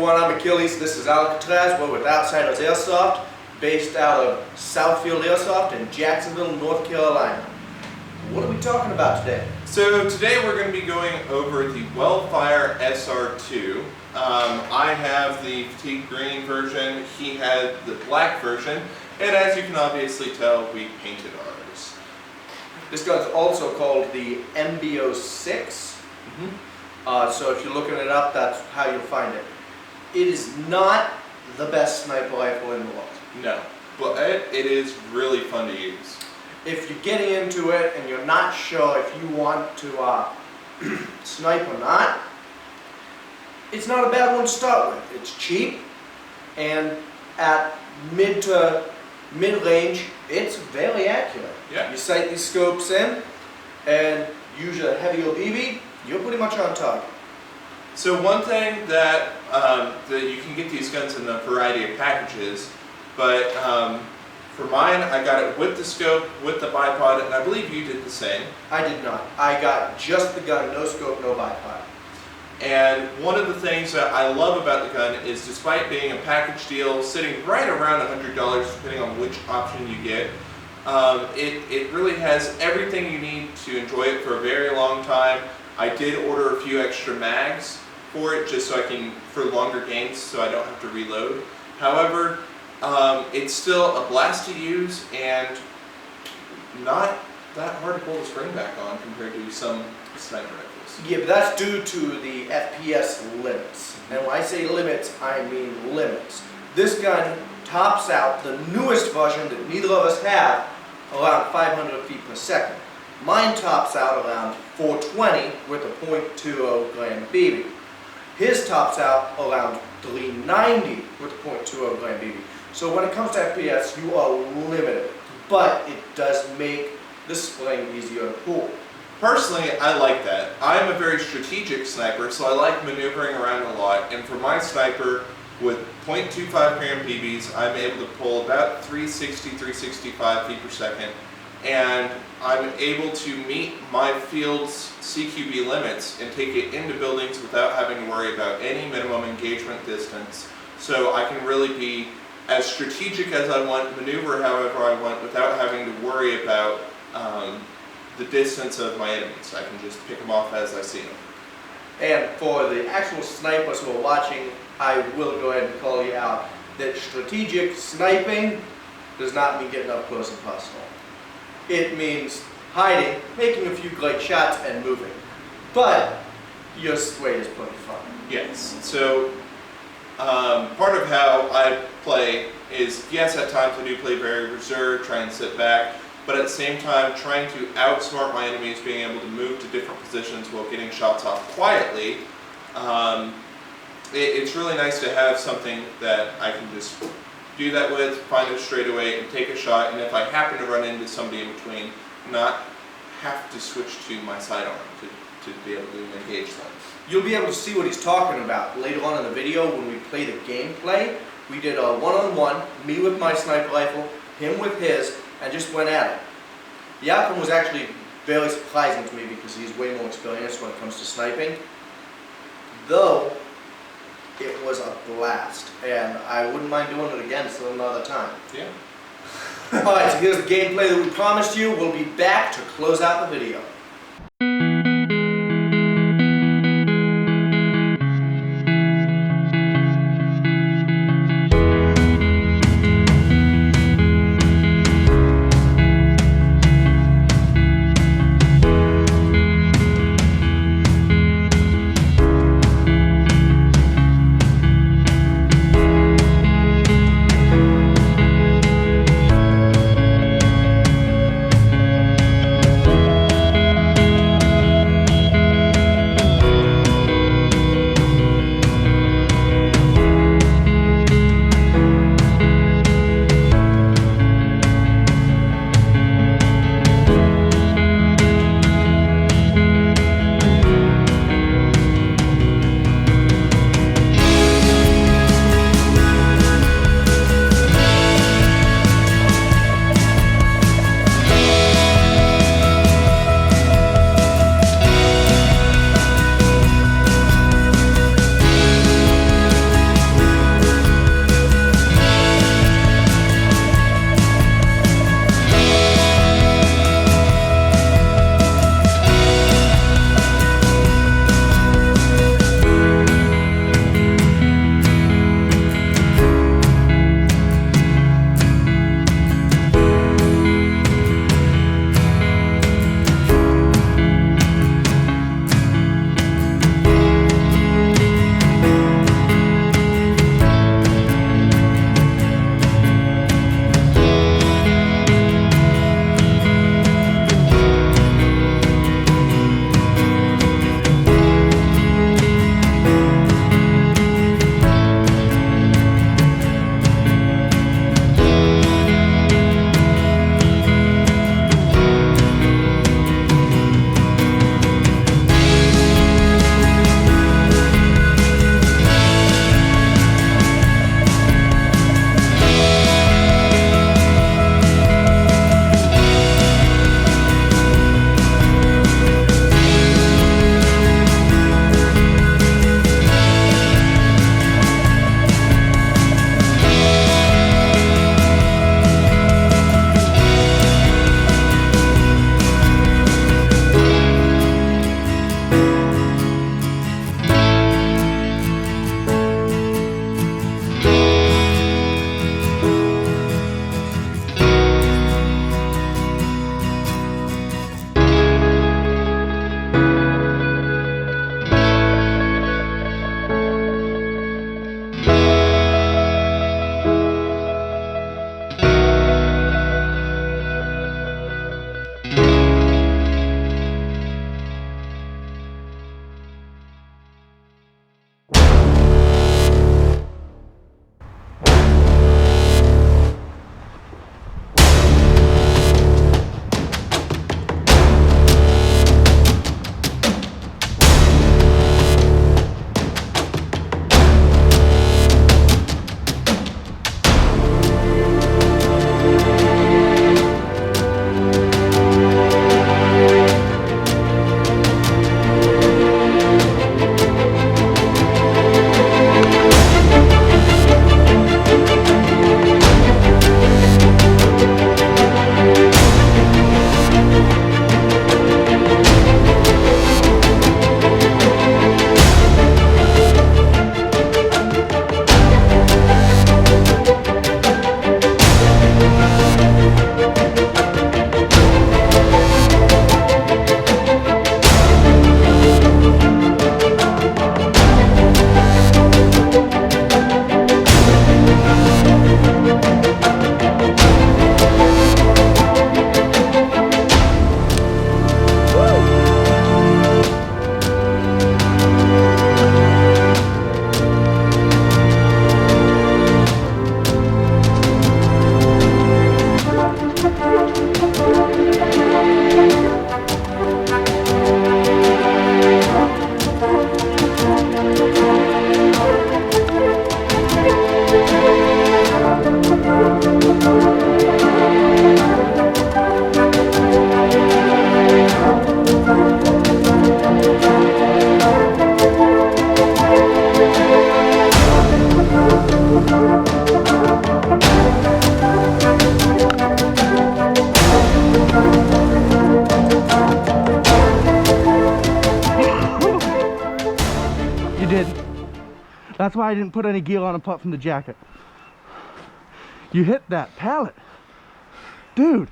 everyone, I'm Achilles. This is Alcatraz. We're with Outsiders Airsoft, based out of Southfield Airsoft in Jacksonville, North Carolina. What are we talking about today? So today we're going to be going over the Wellfire SR-2. I have the fatigue green version, he had the black version, and as you can obviously tell, we painted ours. This gun's also called the MB06. So if you're looking it up, that's how you'll find it. It is not the best sniper rifle in the world. No, but it is really fun to use. If you're getting into it and you're not sure if you want to snipe or not, it's not a bad one to start with. It's cheap, and at mid-range, it's very accurate. Yeah. You sight these scopes in and use a heavier BB, you're pretty much on target. So one thing that you can get these guns in a variety of packages, but for mine I got it with the scope, with the bipod, and I believe you did the same. I did not. I got just the gun, no scope, no bipod. And one of the things that I love about the gun is, despite being a package deal sitting right around $100 depending on which option you get, it really has everything you need to enjoy it for a very long time. I did order a few extra mags for it just so I can, for longer games, so I don't have to reload. However, it's still a blast to use and not that hard to pull the spring back on compared to some sniper rifles. Yeah, but that's due to the FPS limits. And when I say limits, I mean limits. This gun tops out the newest version that neither of us have around 500 feet per second. Mine tops out around 420 with a .20 gram BB. His tops out around 390 with a .20 gram BB. So when it comes to FPS, you are limited, but it does make the spring easier to pull. Personally, I like that. I'm a very strategic sniper, so I like maneuvering around a lot, and for my sniper with .25 gram BBs, I'm able to pull about 360, 365 feet per second, and I'm able to meet my field's CQB limits and take it into buildings without having to worry about any minimum engagement distance. So I can really be as strategic as I want, maneuver however I want, without having to worry about the distance of my enemies. I can just pick them off as I see them. And for the actual snipers who are watching, I will go ahead and call you out that strategic sniping does not mean getting up close and personal. It means hiding, making a few great shots, and moving. But your way is plenty fun. Yes. So part of how I play is, yes, at times I do play very reserved, try and sit back, but at the same time trying to outsmart my enemies, being able to move to different positions while getting shots off quietly. It's really nice to have something that I can just do that with, find it straight away, and take a shot, and if I happen to run into somebody in between, not have to switch to my sidearm to be able to engage them. You'll be able to see what he's talking about later on in the video when we play the gameplay. We did a one-on-one, me with my sniper rifle, him with his, and just went at it. The outcome was actually very surprising to me because he's way more experienced when it comes to sniping. Though, it was a blast, and I wouldn't mind doing it again some another time. Yeah. Alright, so here's the gameplay that we promised you. We'll be back to close out the video. That's why I didn't put any gear on apart from the jacket. You hit that pallet. Dude.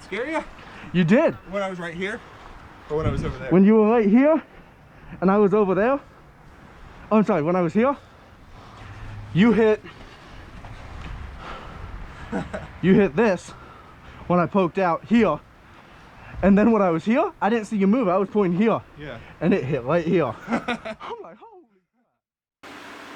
Scare you? You did. When I was right here? Or when I was over there? When you were right here, and I was over there. Oh, I'm sorry, when I was here, you hit this when I poked out here. And then when I was here, I didn't see you move. I was pointing here. Yeah. And it hit right here. I'm like, holy crap.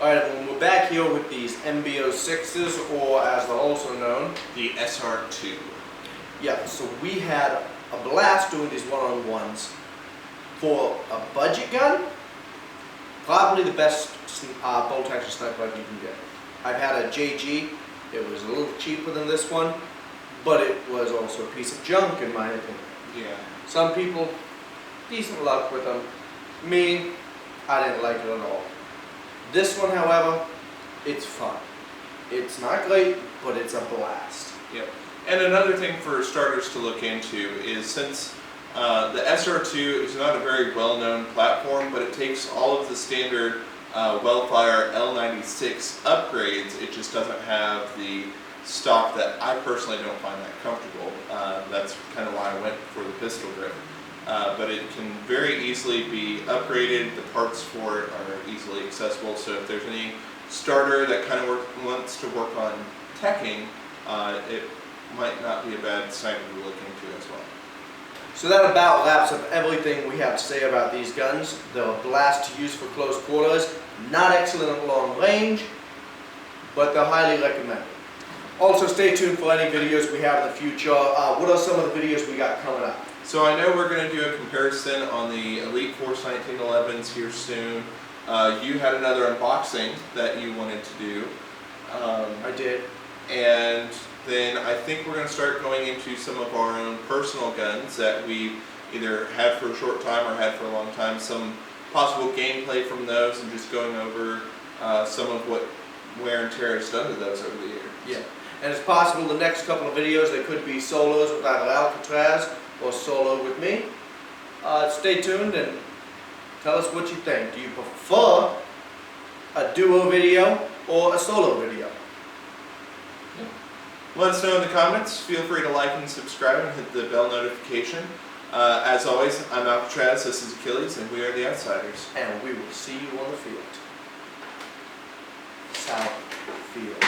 Alright, when we're back here with these MBO6s, or as they're also known, The SR-2. yeah, so we had a blast doing these one-on-ones. For a budget gun, probably the best bolt action sniper rifle you can get. I've had a JG, it was a little cheaper than this one, but it was also a piece of junk in my opinion. Yeah. Some people, decent luck with them. Me, I didn't like it at all. This one, however, it's fun. It's not great, but it's a blast. Yep. And another thing for starters to look into is, since the SR-2 is not a very well-known platform, but it takes all of the standard Wellfire L96 upgrades, it just doesn't have the stock that I personally don't find that comfortable. That's kind of why I went for the pistol grip. But it can very easily be upgraded. The parts for it are easily accessible, so if there's any starter that kind of wants to work on teching, it might not be a bad sniper to look into as well. So that about wraps up everything we have to say about these guns. They're a blast to use for close quarters, not excellent at long range, but they're highly recommended. Also stay tuned for any videos we have in the future. What are some of the videos we got coming up? So I know we're going to do a comparison on the Elite Force 1911s here soon. You had another unboxing that you wanted to do. I did. And then I think we're going to start going into some of our own personal guns that we either had for a short time or had for a long time. Some possible gameplay from those, and just going over some of what wear and tear has done to those over the years. Yeah. And it's possible the next couple of videos they could be solos with either Alcatraz or solo with me. Stay tuned and tell us what you think. Do you prefer a duo video or a solo video? Let us know in the comments. Feel free to like and subscribe and hit the bell notification. As always, I'm Alcatraz, this is Achilles, and we are the Outsiders. And we will see you on the field. South Field.